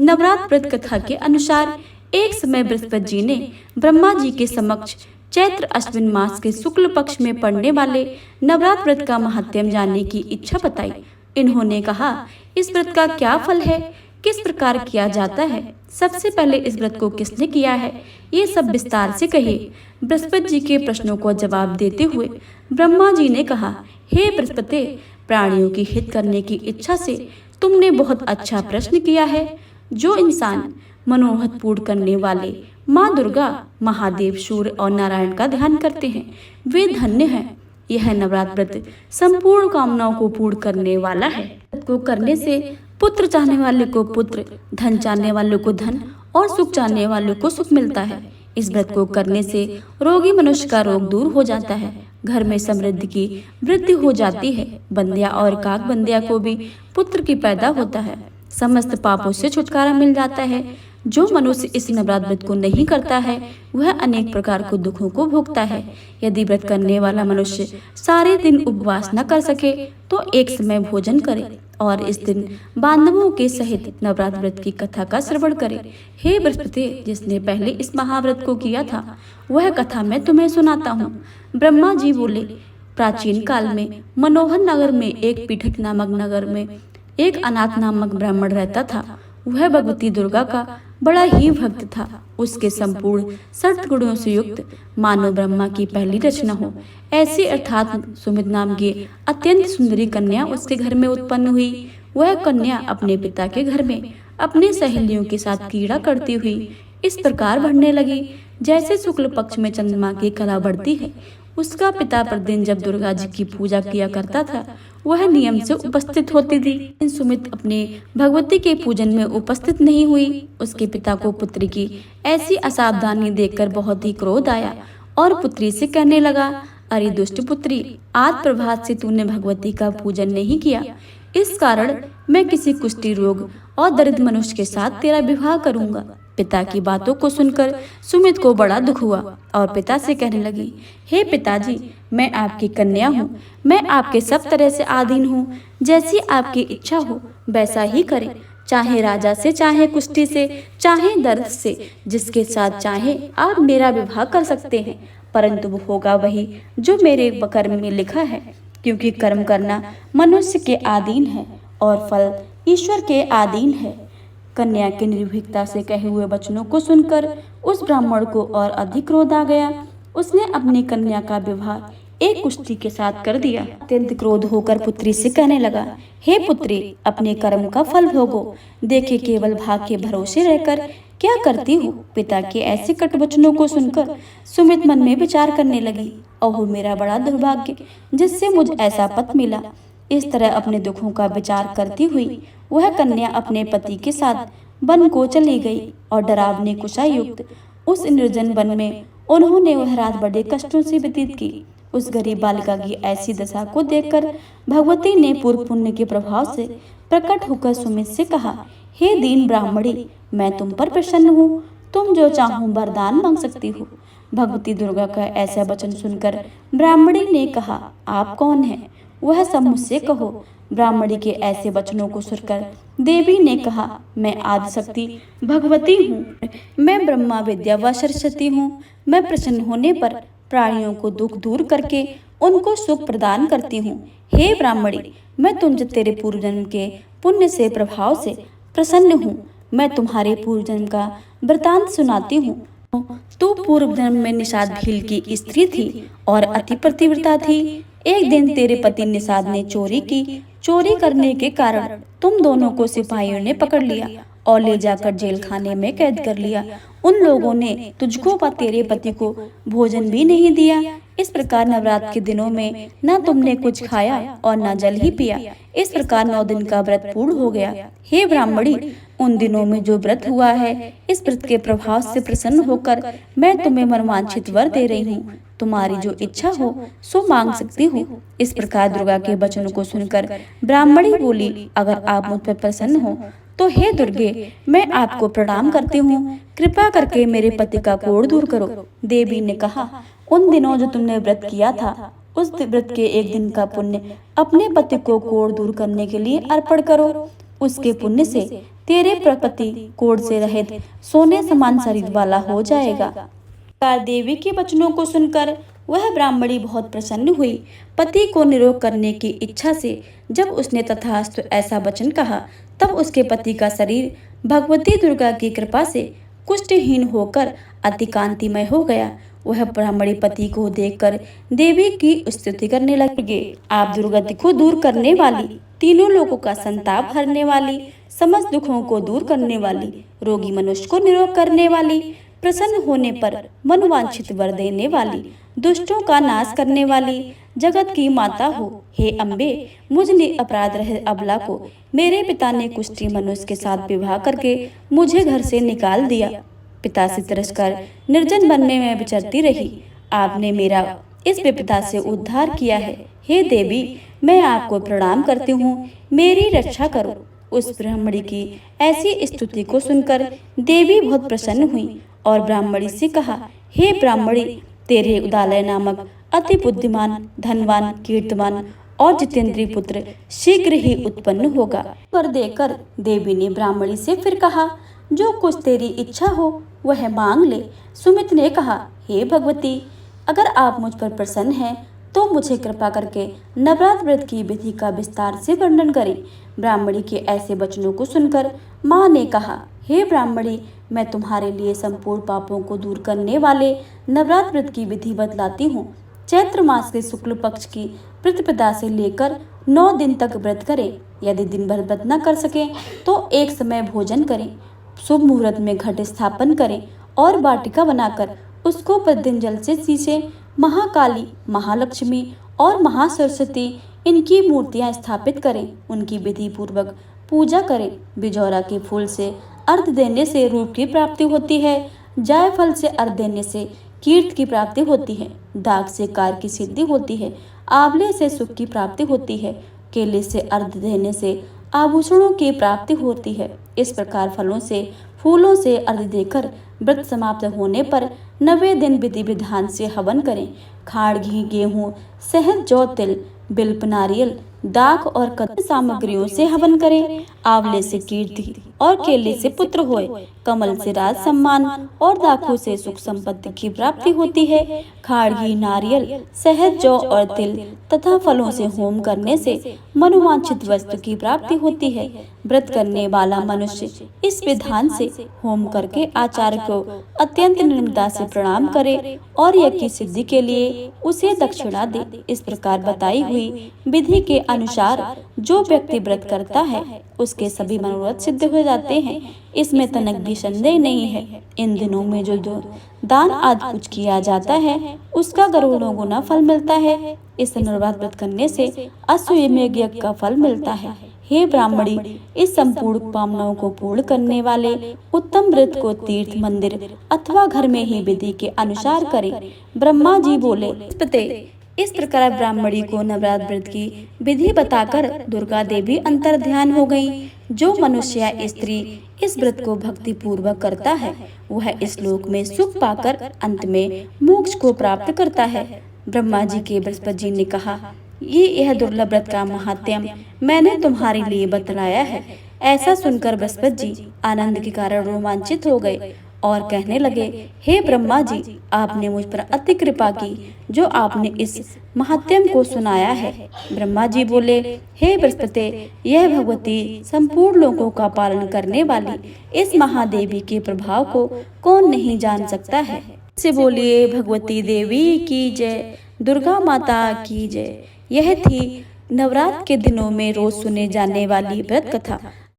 नवरात्र व्रत कथा के अनुसार एक समय बृहस्पति जी ने ब्रह्मा जी के समक्ष चैत्र अश्विन मास के शुक्ल पक्ष में पड़ने वाले नवरात्र व्रत का महात्म्य जानने की इच्छा बताई। इन्होंने कहा, इस व्रत का क्या फल है, किस प्रकार किया जाता है, सबसे पहले इस व्रत को किसने किया है, ये सब विस्तार से कहिए। बृहस्पति जी के प्रश्नों को जवाब देते हुए ब्रह्मा जी ने कहा, हे बृहस्पति, प्राणियों की हित करने की इच्छा से तुमने बहुत अच्छा प्रश्न किया है। जो इंसान मनोहत पूर्ण करने वाले माँ दुर्गा, महादेव, सूर्य और नारायण का ध्यान करते हैं वे धन्य हैं। यह नवरात्र व्रत संपूर्ण कामनाओं को पूर्ण करने वाला है। को करने से पुत्र चाहने वाले को पुत्र, धन चाहने वालों को धन और सुख चाहने वालों को सुख मिलता है। इस व्रत को करने से रोगी मनुष्य का रोग दूर हो जाता है, घर में समृद्धि की वृद्धि हो जाती है, बंदिया और काक बंदिया को भी पुत्र की पैदा होता है, समस्त पापों से छुटकारा मिल जाता है। जो मनुष्य इस नवरात्र व्रत को नहीं करता है वह अनेक प्रकार के दुखों को भोगता है। यदि व्रत करने वाला मनुष्य सारे दिन उपवास न कर सके तो एक समय भोजन करे और इस दिन बांधवों के सहित नवरात्र व्रत की कथा का श्रवण करे। हे बृहस्पति, जिसने पहले इस महाव्रत को किया था वह कथा मैं तुम्हें सुनाता हूँ। ब्रह्मा जी बोले, प्राचीन काल में मनोहर नगर में एक पीठक नामक नगर में एक अनाथ नामक ब्राह्मण रहता था। वह भगवती दुर्गा का बड़ा ही भक्त था। उसके संपूर्ण सद्गुणों से युक्त मानो ब्रह्मा की पहली रचना हो ऐसी अर्थात सुमित नाम की अत्यंत सुंदरी कन्या उसके घर में उत्पन्न हुई। वह कन्या अपने पिता के घर में अपने सहेलियों के साथ क्रीड़ा करती हुई इस प्रकार बढ़ने लगी, जैसे शुक्ल पक्ष में चंद्रमा की कला बढ़ती है। उसका पिता प्रतिदिन जब दुर्गा जी की पूजा किया करता था वह नियम से उपस्थित होती थी। सुमित अपने भगवती के पूजन में उपस्थित नहीं हुई। उसके पिता को पुत्री की ऐसी असावधानी देखकर बहुत ही क्रोध आया और पुत्री से कहने लगा, अरे दुष्ट पुत्री, आज प्रभात से तूने भगवती का पूजन नहीं किया, इस कारण मैं किसी कुष्ठी रोग और दरिद्र मनुष्य के साथ तेरा विवाह करूंगा। पिता की बातों को सुनकर सुमित को बड़ा दुख हुआ और पिता से कहने लगी, हे पिताजी, मैं आपकी कन्या हूँ, मैं आपके सब तरह से अधीन हूँ, जैसी आपकी इच्छा हो वैसा ही करें, चाहे राजा से, चाहे कुष्ठी से, चाहे दर्द से, जिसके साथ चाहे आप मेरा विवाह कर सकते हैं, परंतु वो होगा वही जो मेरे कर्म में लिखा है, क्योंकि कर्म करना मनुष्य के अधीन है और फल ईश्वर के अधीन है। कन्या के निर्भीकता से कहे हुए वचनों को सुनकर उस ब्राह्मण को और अधिक क्रोध आ गया। उसने अपनी कन्या का विवाह एक कुष्ठी के साथ कर दिया। अत्यंत क्रोध होकर पुत्री से कहने लगा, हे पुत्री, अपने कर्म का फल भोगो, देखे केवल भाग के भरोसे रहकर क्या करती हो। पिता के ऐसे कट वचनों को सुनकर सुमित मन में विचार करने लगी, ओह मेरा बड़ा दुर्भाग्य, जिससे मुझे ऐसा पति मिला। इस तरह अपने दुखों का विचार करती हुई वह कन्या अपने पति के साथ वन को चली गई और डरावनी कुशा युक्त उस निर्जन वन में उन्होंने वह रात बड़े कष्टों से व्यतीत की। उस गरीब बालिका की ऐसी दशा को देखकर भगवती ने पूर्व पुण्य के प्रभाव से प्रकट होकर सुमित से कहा, हे दीन ब्राह्मणी, मैं तुम पर प्रसन्न हूँ, तुम जो चाहो वरदान मांग सकती हो। भगवती दुर्गा का ऐसा वचन सुनकर ब्राह्मणी ने कहा, आप कौन हैं, वह सब मुझसे कहो। ब्राह्मणी के ऐसे वचनों को सुनकर देवी ने कहा, मैं आदिशक्ति भगवती हूँ, मैं ब्रह्मा विद्या व सरस्वती हूँ। मैं प्रसन्न होने पर प्राणियों को दुख दूर करके उनको सुख प्रदान करती हूँ। हे ब्राह्मणी, मैं तुझे तेरे पूर्व जन्म के पुण्य से प्रभाव से प्रसन्न हूँ। मैं तुम्हारे पूर्व जन्म का वृतांत सुनाती हूँ। तू पूर्व जन्म में निषाद भील की स्त्री थी और अति पतिव्रता थी। एक दिन तेरे पति निषाद ने चोरी की। चोरी करने के कारण तुम दोनों को सिपाहियों ने पकड़ लिया और ले जाकर जेल खाने में कैद कर लिया। उन लोगों ने तुझको व तेरे पति को भोजन भी नहीं दिया। इस प्रकार नवरात्र के दिनों में न तुमने कुछ खाया और न जल ही पिया। इस प्रकार 9 दिन का व्रत पूर्ण हो गया। हे ब्राह्मणी, उन दिनों में जो व्रत हुआ है, इस व्रत के प्रभाव से प्रसन्न होकर मैं तुम्हें मनवांछित वर दे रही हूँ। तुम्हारी जो इच्छा हो सो मांग सकती हो। इस प्रकार दुर्गा के वचनों को सुनकर ब्राह्मणी बोली, अगर आप मुझ पर प्रसन्न हो तो हे दुर्गे, मैं आपको प्रणाम करती हूँ, कृपा करके मेरे पति का कोढ़ दूर करो। देवी ने कहा, उन दिनों जो तुमने व्रत किया था उस व्रत के एक दिन का पुण्य अपने पति को कोढ़ दूर करने के लिए अर्पण करो। उसके पुण्य से तेरे प्रपति कोढ़ से रहित सोने समान शरीर वाला हो जाएगा। कार देवी के वचनों को सुनकर वह ब्राह्मणी बहुत प्रसन्न हुई। पति को निरोग करने की इच्छा से जब उसने तथास्तु ऐसा वचन कहा, तब उसके पति का शरीर भगवती दुर्गा की कृपा से कुष्ठहीन होकर अति कांतिमय हो गया। वह ब्राह्मणी पति को देखकर देवी की स्तुति करने लगे। आप दुर्गति को दूर करने वाली, तीनों लोगों का संताप हरने वाली, समस्त दुखों को दूर करने वाली, रोगी मनुष्य को निरोग करने वाली, प्रसन्न होने पर मनोवांछित वर देने वाली, दुष्टों का नाश करने वाली, जगत की माता हो। हे अम्बे, मुझ अपराध रहित अबला को मेरे पिता ने कुष्ठी मनुष्य के साथ विवाह करके मुझे घर से निकाल दिया। पिता से तिरस्कार निर्जन वन में मैं विचरती रही। आपने मेरा इस विपदा से उद्धार किया है। हे देवी, मैं आपको प्रणाम करती हूँ, मेरी रक्षा करो। उस ब्राह्मणी की ऐसी स्तुति को सुनकर देवी बहुत प्रसन्न हुई और ब्राह्मणी से कहा, हे ब्राह्मणी, तेरे उदालय नामक अति बुद्धिमान, धनवान, कीर्तिमान और जितेंद्रीय पुत्र शीघ्र ही उत्पन्न होगा। पर देकर देवी ने ब्राह्मणी से फिर कहा, जो कुछ तेरी इच्छा हो वह मांग ले। सुमित ने कहा, हे भगवती, अगर आप मुझ पर प्रसन्न हैं तो मुझे कृपा करके नवरात्र व्रत की विधि का विस्तार से वर्णन करें। ब्राह्मणी के ऐसे वचनों को सुनकर माँ ने कहा, हे ब्राह्मणी, मैं तुम्हारे लिए संपूर्ण पापों को दूर करने वाले नवरात्र व्रत की विधि बतलाती हूँ। चैत्र मास के शुक्ल पक्ष की प्रतिपदा से लेकर 9 दिन तक व्रत करें। यदि दिन भर व्रत न कर सके तो एक समय भोजन करें। शुभ मुहूर्त में घट स्थापन करें और वाटिका बनाकर उसको प्रतिदिन जल से सींचे। महाकाली, महालक्ष्मी और महासरस्वती इनकी मूर्तियां स्थापित करें। उनकी विधि पूर्वक पूजा करें। बिजौरा के फूल से अर्घ देने से रूप की प्राप्ति होती है। जायफल से अर्घ देने से कीर्ति की प्राप्ति होती है। दाग से कार्य की सिद्धि होती है। आंवले से सुख की प्राप्ति होती है। केले से अर्घ देने से आभूषणों की प्राप्ति होती है। इस प्रकार फलों से, फूलों से अर्घ देकर व्रत समाप्त होने पर 90 दिन विधि विधान से हवन करें। खाड़, घी, गेहूं, शहद, जौ, तिल, बिल्व, नारियल, दाख और कदम सामग्रियों से हवन करें। आंवले से कीर्ति और केले से पुत्र होए। कमल से राज सम्मान और दाखों से सुख संपत्ति की प्राप्ति होती है। खाड़, घी, नारियल, शहद, जौ और तिल तथा फलों से होम करने से मनोवांछित वस्तु की प्राप्ति होती है। व्रत करने वाला मनुष्य इस विधान से होम करके आचार्य को अत्यंत निर्ममता से प्रणाम करे और यज्ञ की सिद्धि के लिए उसे दक्षिणा दे। इस प्रकार बताई हुई विधि के अनुसार जो व्यक्ति व्रत करता है उसके सभी मनोरथ सिद्ध हो जाते हैं। इसमें तनक भी संदेह नहीं है। इन दिनों में जो दान आदि कुछ किया जाता है उसका करोड़ों गुना फल मिलता है। इस नवरात्र व्रत करने से अश्वमेध यज्ञ का फल मिलता है। हे ब्राह्मणी, इस संपूर्ण कामनाओं को पूर्ण करने वाले उत्तम व्रत को तीर्थ, मंदिर अथवा घर में ही विधि के अनुसार करें। ब्रह्मा जी बोले, इस प्रकार ब्राह्मणी को नवरात्र व्रत की विधि बताकर दुर्गा देवी अंतर ध्यान हो गई। जो मनुष्य या स्त्री इस व्रत को भक्ति पूर्वक करता है वह इस लोक में सुख पाकर अंत में मोक्ष को प्राप्त करता है। ब्रह्मा जी के बृहस्पति जी ने कहा, यह दुर्लभ व्रत का महात्म्य मैंने तुम्हारे लिए बतलाया है। ऐसा सुनकर बृहस्पति जी आनंद के कारण रोमांचित हो गए और कहने लगे, हे ब्रह्मा जी, आपने मुझ पर अति कृपा की जो आपने इस महात्म्य को सुनाया है। ब्रह्मा जी बोले, हे बृहस्पति, यह भगवती संपूर्ण लोगों का पालन करने वाली इस महादेवी के प्रभाव को कौन नहीं जान सकता है। से बोलिए भगवती देवी की जय, दुर्गा माता की जय। यह थी नवरात्र के दिनों में रोज सुने जाने वाली व्रत कथा।